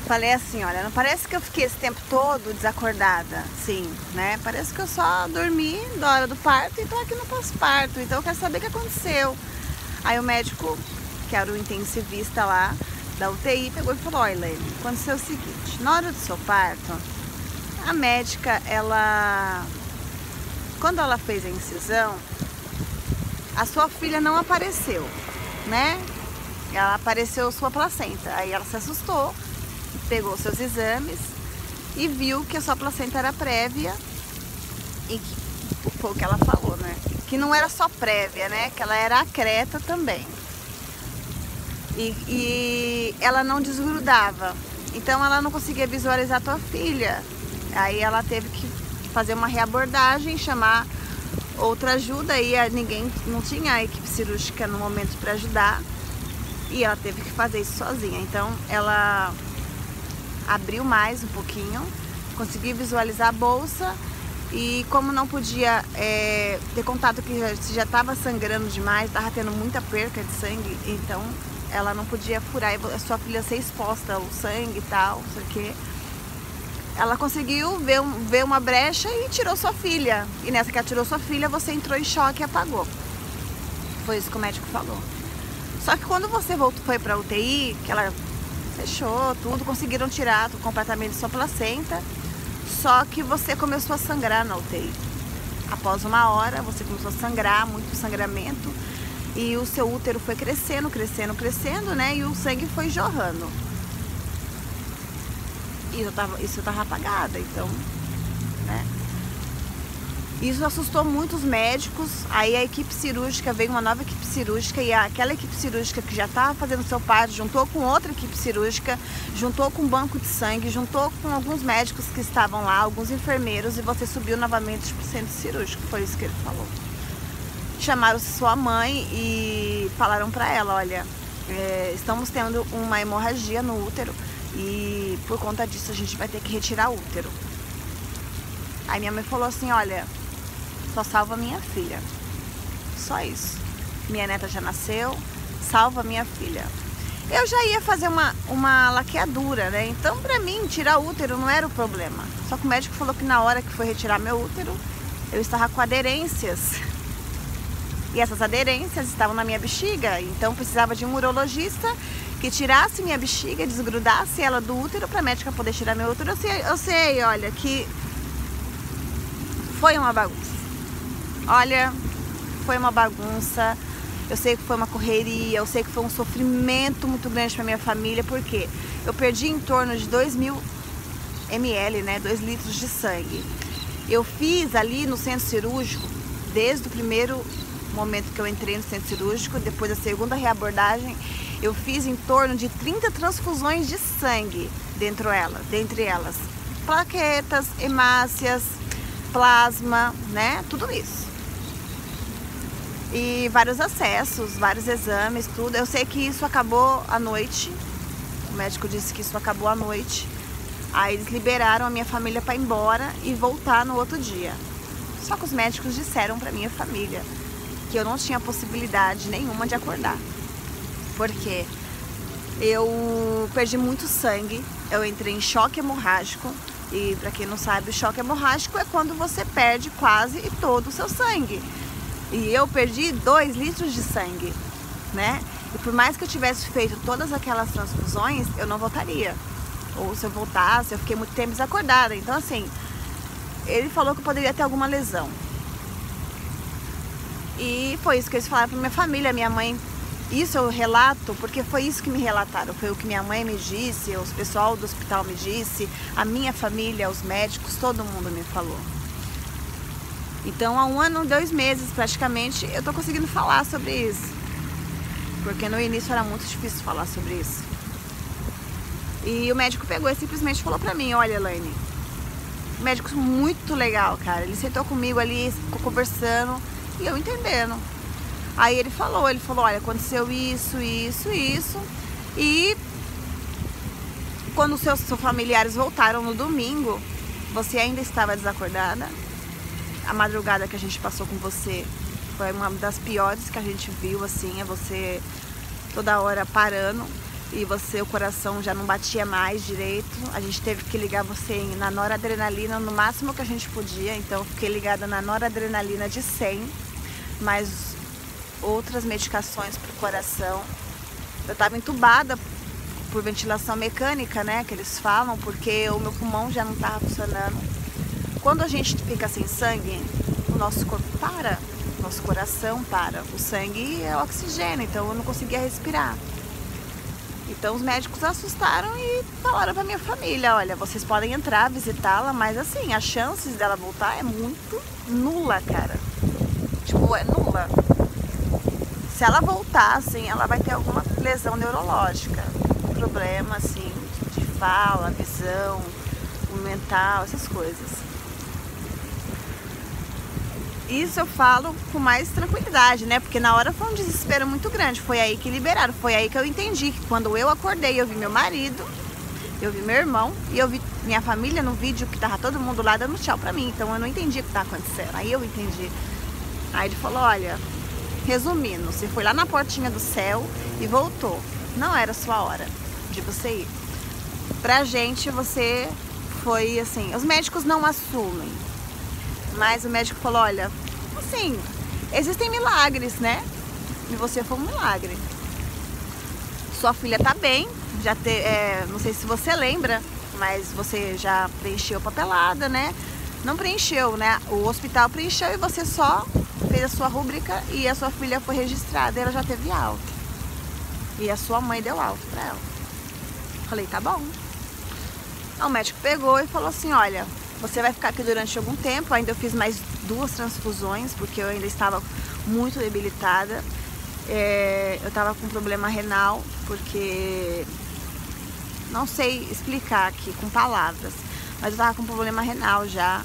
Falei assim, olha, não parece que eu fiquei esse tempo todo desacordada, sim, né? Parece que eu só dormi da hora do parto e tô aqui no pós-parto, então eu quero saber o que aconteceu. Aí o médico, que era o intensivista lá da UTI, pegou e falou, olha, Elaine, aconteceu o seguinte, na hora do seu parto, a médica, quando ela fez a incisão, a sua filha não apareceu, né? Ela apareceu sua placenta, aí ela se assustou, pegou seus exames e viu que a sua placenta era prévia e que, foi o que ela falou, né? Que não era só prévia, né? Que ela era acreta também. E ela não desgrudava, então ela não conseguia visualizar a tua filha. Aí ela teve que fazer uma reabordagem, chamar outra ajuda e ninguém, não tinha a equipe cirúrgica no momento para ajudar e ela teve que fazer isso sozinha. Então ela abriu mais um pouquinho, conseguiu visualizar a bolsa e como não podia ter contato que já estava sangrando demais, estava tendo muita perca de sangue, então ela não podia furar e a sua filha ser exposta ao sangue e tal, não sei o que. Ela conseguiu ver uma brecha e tirou sua filha. E nessa que ela tirou sua filha, você entrou em choque e apagou. Foi isso que o médico falou. Só que quando você foi pra UTI, que ela fechou tudo, conseguiram tirar completamente sua placenta, só que você começou a sangrar na UTI. Após 1 hora, você começou a sangrar, muito sangramento, e o seu útero foi crescendo, crescendo, crescendo, né? E o sangue foi jorrando. E isso eu tava apagada, então, né? Isso assustou muitos médicos. Aí a equipe cirúrgica, veio uma nova equipe cirúrgica e aquela equipe cirúrgica que já estava fazendo seu parto juntou com outra equipe cirúrgica, juntou com um banco de sangue, juntou com alguns médicos que estavam lá, alguns enfermeiros, e você subiu novamente pro centro cirúrgico. Foi isso que ele falou. Chamaram sua mãe e falaram para ela, olha, estamos tendo uma hemorragia no útero e por conta disso a gente vai ter que retirar o útero. Aí minha mãe falou assim, olha, só salva minha filha, só isso. Minha neta já nasceu, salva minha filha. Eu já ia fazer uma laqueadura, né? Então pra mim tirar o útero não era o problema. Só que o médico falou que na hora que foi retirar meu útero, eu estava com aderências. E essas aderências estavam na minha bexiga, então precisava de um urologista que tirasse minha bexiga, desgrudasse ela do útero para a médica poder tirar meu útero. Eu sei, olha, que foi uma bagunça. Olha, foi uma bagunça. Eu sei que foi uma correria, eu sei que foi um sofrimento muito grande para minha família, porque eu perdi em torno de 2.000 ml, né, 2 litros de sangue. Eu fiz ali no centro cirúrgico, desde o primeiro momento que eu entrei no centro cirúrgico, depois da segunda reabordagem, eu fiz em torno de 30 transfusões de sangue dentre elas plaquetas, hemácias, plasma, né, tudo isso. E vários acessos, vários exames, tudo. Eu sei que isso acabou à noite, o médico disse que isso acabou à noite. Aí eles liberaram a minha família para ir embora e voltar no outro dia. Só que os médicos disseram para minha família que eu não tinha possibilidade nenhuma de acordar, porque eu perdi muito sangue, eu entrei em choque hemorrágico, e para quem não sabe, o choque hemorrágico é quando você perde quase todo o seu sangue, e eu perdi 2 litros de sangue, né? E por mais que eu tivesse feito todas aquelas transfusões, eu não voltaria, ou se eu voltasse, eu fiquei muito tempo desacordada. Então assim, ele falou que eu poderia ter alguma lesão. E foi isso que eles falaram para minha família, minha mãe. Isso eu relato porque foi isso que me relataram, foi o que minha mãe me disse, o pessoal do hospital me disse, a minha família, os médicos, todo mundo me falou. Então há 1 ano, 2 meses praticamente, eu tô conseguindo falar sobre isso, porque no início era muito difícil falar sobre isso. E o médico pegou e simplesmente falou pra mim, olha, Elaine, médico muito legal, cara, ele sentou comigo ali, ficou conversando, e eu entendendo. Aí ele falou, olha, aconteceu isso, isso, isso. E quando os seus familiares voltaram no domingo, você ainda estava desacordada. A madrugada que a gente passou com você foi uma das piores que a gente viu, assim, é você toda hora parando. e o coração já não batia mais direito. A gente teve que ligar você na noradrenalina no máximo que a gente podia, então eu fiquei ligada na noradrenalina de 100, mais outras medicações para o coração. Eu estava entubada por ventilação mecânica, né, que eles falam, porque o meu pulmão já não estava funcionando. Quando a gente fica sem sangue, o nosso corpo para, o nosso coração para, o sangue é oxigênio, então eu não conseguia respirar. Então os médicos assustaram e falaram pra minha família, olha, vocês podem entrar, visitá-la, mas assim, as chances dela voltar é muito nula, cara. Tipo, é nula. Se ela voltar, assim, ela vai ter alguma lesão neurológica, um problema, assim, de fala, visão, mental, essas coisas. Isso eu falo com mais tranquilidade, né? Porque na hora foi um desespero muito grande. Foi aí que liberaram, foi aí que eu entendi que quando eu acordei, eu vi meu marido, eu vi meu irmão e eu vi minha família no vídeo que tava todo mundo lá dando tchau pra mim. Então eu não entendi o que tava acontecendo. Aí eu entendi. Aí ele falou, olha, resumindo, você foi lá na portinha do céu e voltou. Não era a sua hora de você ir. Pra gente, você foi assim, os médicos não assumem. Mas o médico falou, olha, assim, existem milagres, né? E você foi um milagre. Sua filha tá bem, não sei se você lembra, mas você já preencheu papelada, né? Não preencheu, né? O hospital preencheu e você só fez a sua rúbrica e a sua filha foi registrada e ela já teve alta. E a sua mãe deu alta pra ela. Falei, tá bom. Aí o médico pegou e falou assim, olha, você vai ficar aqui durante algum tempo. Ainda eu fiz mais 2 transfusões, porque eu ainda estava muito debilitada. Eu estava com problema renal, porque não sei explicar aqui com palavras, mas eu estava com problema renal já.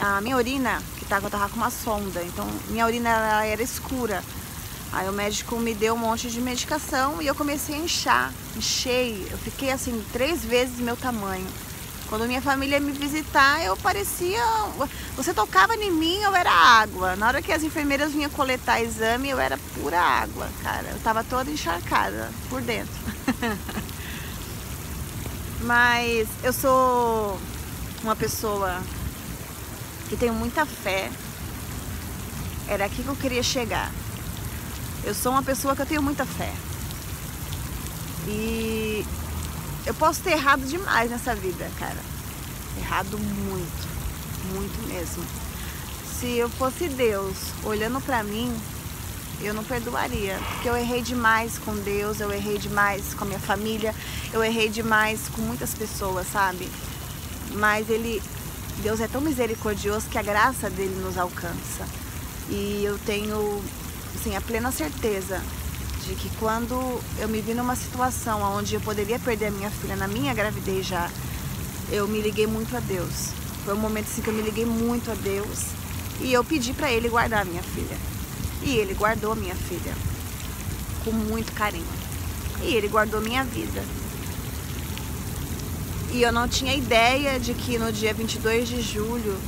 A minha urina, eu estava com uma sonda, então minha urina ela era escura. Aí o médico me deu um monte de medicação e eu comecei a inchar, inchei. Eu fiquei assim 3 vezes meu tamanho. Quando minha família ia me visitar, eu parecia... Você tocava em mim, eu era água. Na hora que as enfermeiras vinham coletar exame, eu era pura água, cara. Eu tava toda encharcada por dentro. Mas eu sou uma pessoa que tenho muita fé. Era aqui que eu queria chegar. Eu sou uma pessoa que eu tenho muita fé. E eu posso ter errado demais nessa vida, cara. Errado muito, muito mesmo. Se eu fosse Deus olhando pra mim, eu não perdoaria. Porque eu errei demais com Deus, eu errei demais com a minha família, eu errei demais com muitas pessoas, sabe? Mas Deus é tão misericordioso que a graça dele nos alcança. E eu tenho, assim, a plena certeza de que quando eu me vi numa situação onde eu poderia perder a minha filha na minha gravidez já, eu me liguei muito a Deus. Foi um momento assim que eu me liguei muito a Deus e eu pedi pra Ele guardar a minha filha. E Ele guardou a minha filha com muito carinho. E Ele guardou minha vida. E eu não tinha ideia de que no dia 22 de julho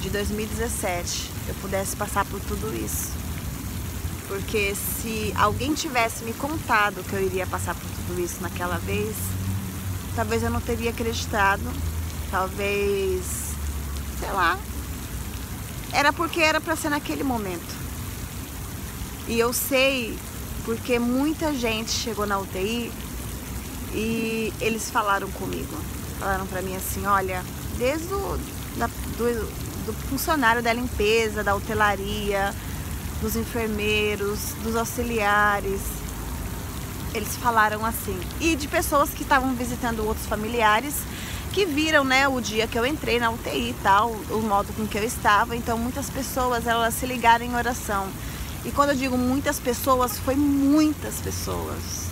de 2017 eu pudesse passar por tudo isso. Porque se alguém tivesse me contado que eu iria passar por tudo isso naquela vez, talvez eu não teria acreditado, talvez, sei lá, era porque era pra ser naquele momento. E eu sei porque muita gente chegou na UTI e eles falaram comigo, falaram pra mim assim, olha, desde do funcionário da limpeza, da hotelaria, dos enfermeiros, dos auxiliares, eles falaram assim. E de pessoas que estavam visitando outros familiares, que viram, né, o dia que eu entrei na UTI e tal, o modo com que eu estava. Então muitas pessoas, elas se ligaram em oração. E quando eu digo muitas pessoas, foi muitas pessoas.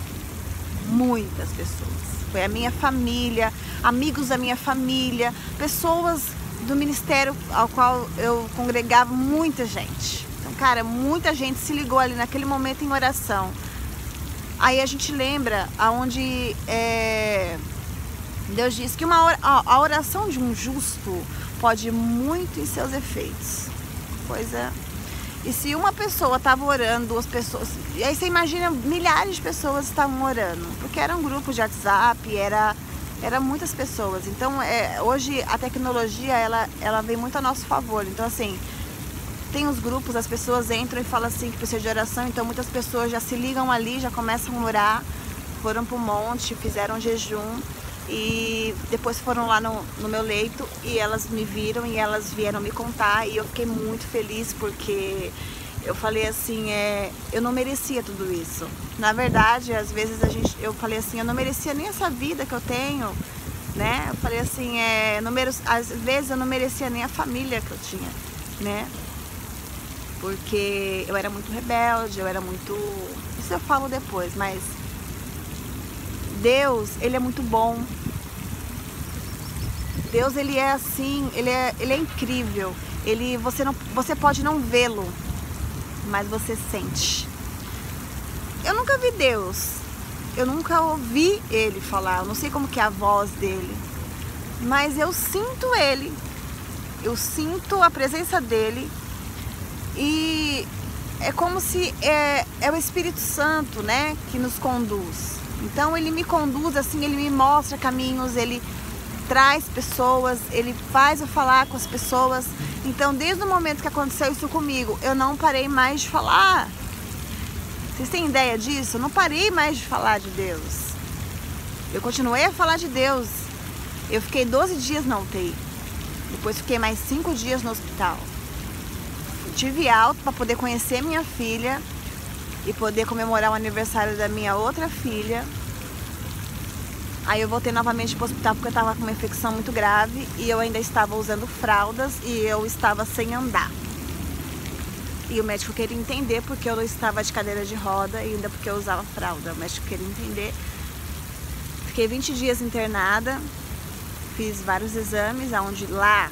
Muitas pessoas. Foi a minha família, amigos da minha família, pessoas do ministério ao qual eu congregava, muita gente. Então, cara, muita gente se ligou ali naquele momento em oração. Aí a gente lembra aonde Deus diz que a oração de um justo pode muito em seus efeitos. Coisa. E se uma pessoa estava orando, 2 pessoas... E aí você imagina, milhares de pessoas estavam orando. Porque era um grupo de WhatsApp, era muitas pessoas. Então, hoje a tecnologia, ela vem muito a nosso favor. Então, assim, tem os grupos, as pessoas entram e falam assim que precisa de oração. Então, muitas pessoas já se ligam ali, já começam a orar. Foram pro monte, fizeram jejum. E depois foram lá no meu leito e elas me viram e elas vieram me contar. E eu fiquei muito feliz porque eu falei assim, eu não merecia tudo isso. Na verdade, às vezes eu falei assim, eu não merecia nem essa vida que eu tenho, né? Eu falei assim, às vezes eu não merecia nem a família que eu tinha, né? Porque eu era muito rebelde, eu era muito... Isso eu falo depois, mas... Deus, Ele é muito bom. Deus, Ele é assim, Ele é incrível. Você pode não vê-lo, mas você sente. Eu nunca vi Deus. Eu nunca ouvi Ele falar. Eu não sei como que é a voz dele. Mas eu sinto Ele. Eu sinto a presença dele. E é como se é o Espírito Santo, né, que nos conduz. Então ele me conduz assim, ele me mostra caminhos, ele traz pessoas, ele faz eu falar com as pessoas. Então desde o momento que aconteceu isso comigo, eu não parei mais de falar. Vocês têm ideia disso? Eu não parei mais de falar de Deus. Eu continuei a falar de Deus. Eu fiquei 12 dias na UTI. Depois fiquei mais 5 dias no hospital. Tive alta para poder conhecer minha filha e poder comemorar o aniversário da minha outra filha. Aí eu voltei novamente para o hospital porque eu estava com uma infecção muito grave e eu ainda estava usando fraldas e eu estava sem andar. E o médico queria entender porque eu não estava de cadeira de roda e ainda porque eu usava fralda. O médico queria entender. Fiquei 20 dias internada, fiz vários exames, onde lá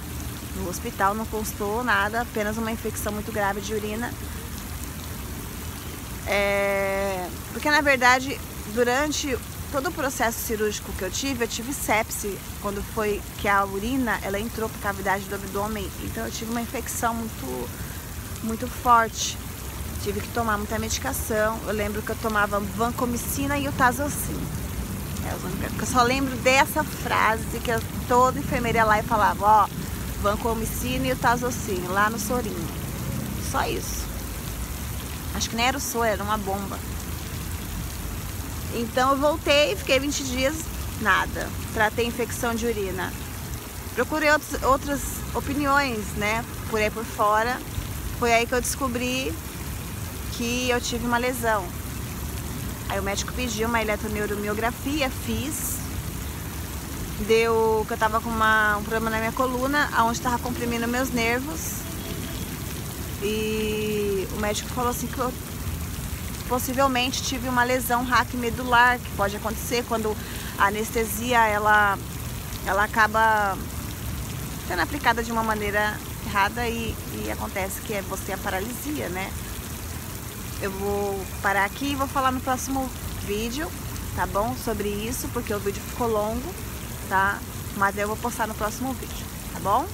no hospital não constou nada, apenas uma infecção muito grave de urina. Porque na verdade, durante todo o processo cirúrgico que eu tive sepse, quando foi que a urina, ela entrou para a cavidade do abdômen, então eu tive uma infecção muito forte, tive que tomar muita medicação. Eu lembro que eu tomava vancomicina e o Tazocin. Eu só lembro dessa frase que toda enfermeira ia lá e falava, ó, vancomicina e o Tazocin, lá no sorinho. Só isso. Acho que nem era o soro, era uma bomba. Então eu voltei, fiquei 20 dias, nada. Tratei infecção de urina. Procurei outras opiniões, né, por aí por fora. Foi aí que eu descobri que eu tive uma lesão. Aí o médico pediu uma eletroneuromiografia, fiz. Deu que eu tava com um problema na minha coluna, onde estava comprimindo meus nervos. E o médico falou assim que eu possivelmente tive uma lesão raquimedular, que pode acontecer quando a anestesia ela acaba sendo aplicada de uma maneira errada e acontece que você a paralisia, né? Eu vou parar aqui e vou falar no próximo vídeo, tá bom? Sobre isso, porque o vídeo ficou longo, tá? Mas eu vou postar no próximo vídeo, tá bom?